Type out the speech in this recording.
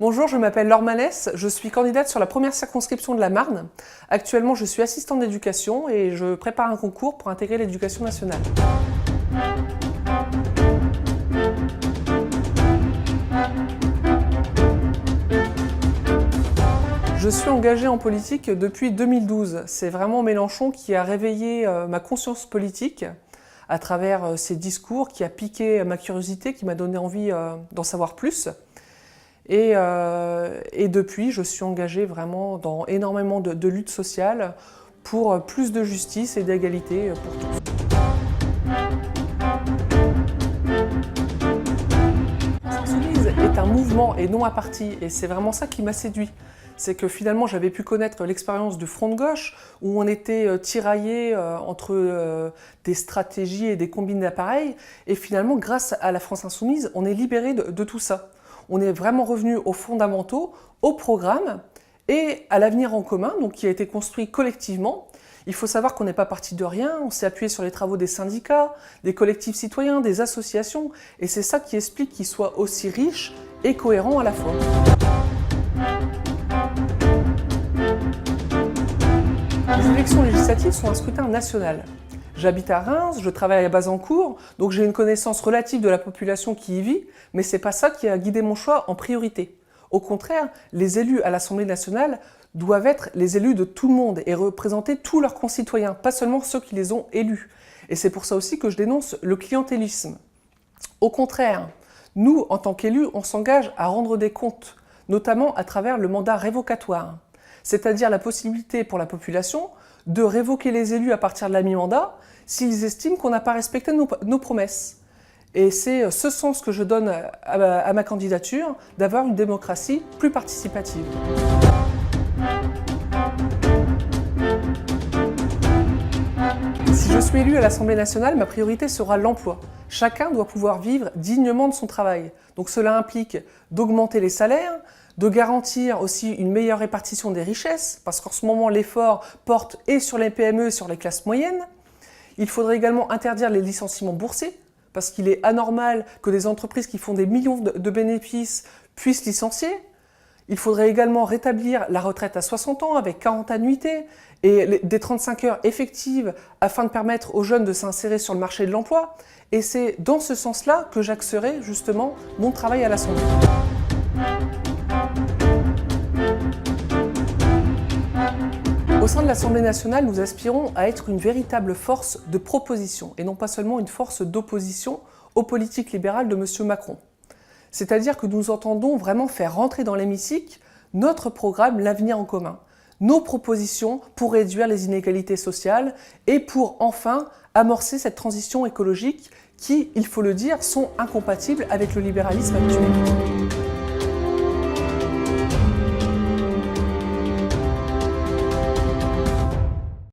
Bonjour, je m'appelle Laure Manès, je suis candidate sur la première circonscription de la Marne. Actuellement, je suis assistante d'éducation et je prépare un concours pour intégrer l'éducation nationale. Je suis engagée en politique depuis 2012. C'est vraiment Mélenchon qui a réveillé ma conscience politique à travers ses discours, qui a piqué ma curiosité, qui m'a donné envie d'en savoir plus. Et depuis, je suis engagée vraiment dans énormément de luttes sociales pour plus de justice et d'égalité pour tous. Insoumise est un mouvement et non un parti, et c'est vraiment ça qui m'a séduit. C'est que finalement j'avais pu connaître l'expérience du front de gauche où on était tiraillé entre des stratégies et des combines d'appareils, et finalement grâce à la France Insoumise, on est libéré de tout ça. On est vraiment revenu aux fondamentaux, au programme et à l'avenir en commun, donc qui a été construit collectivement. Il faut savoir qu'on n'est pas parti de rien, on s'est appuyé sur les travaux des syndicats, des collectifs citoyens, des associations, et c'est ça qui explique qu'il soit aussi riche et cohérent à la fois. Les élections législatives sont un scrutin national. J'habite à Reims, je travaille à Bazancourt, donc j'ai une connaissance relative de la population qui y vit, mais c'est pas ça qui a guidé mon choix en priorité. Au contraire, les élus à l'Assemblée nationale doivent être les élus de tout le monde et représenter tous leurs concitoyens, pas seulement ceux qui les ont élus. Et c'est pour ça aussi que je dénonce le clientélisme. Au contraire, nous, en tant qu'élus, on s'engage à rendre des comptes, notamment à travers le mandat révocatoire, c'est-à-dire la possibilité pour la population de révoquer les élus à partir de la mi-mandat s'ils estiment qu'on n'a pas respecté nos promesses. Et c'est ce sens que je donne à ma candidature, d'avoir une démocratie plus participative. Si je suis élu à l'Assemblée nationale, ma priorité sera l'emploi. Chacun doit pouvoir vivre dignement de son travail. Donc cela implique d'augmenter les salaires, de garantir aussi une meilleure répartition des richesses, parce qu'en ce moment l'effort porte et sur les PME et sur les classes moyennes. Il faudrait également interdire les licenciements boursiers, parce qu'il est anormal que des entreprises qui font des millions de bénéfices puissent licencier. Il faudrait également rétablir la retraite à 60 ans avec 40 annuités et des 35 heures effectives afin de permettre aux jeunes de s'insérer sur le marché de l'emploi. Et c'est dans ce sens-là que j'axerai justement mon travail à l'Assemblée. Au sein de l'Assemblée nationale, nous aspirons à être une véritable force de proposition et non pas seulement une force d'opposition aux politiques libérales de M. Macron. C'est-à-dire que nous entendons vraiment faire rentrer dans l'hémicycle notre programme L'avenir en commun, nos propositions pour réduire les inégalités sociales et pour enfin amorcer cette transition écologique qui, il faut le dire, sont incompatibles avec le libéralisme actuel.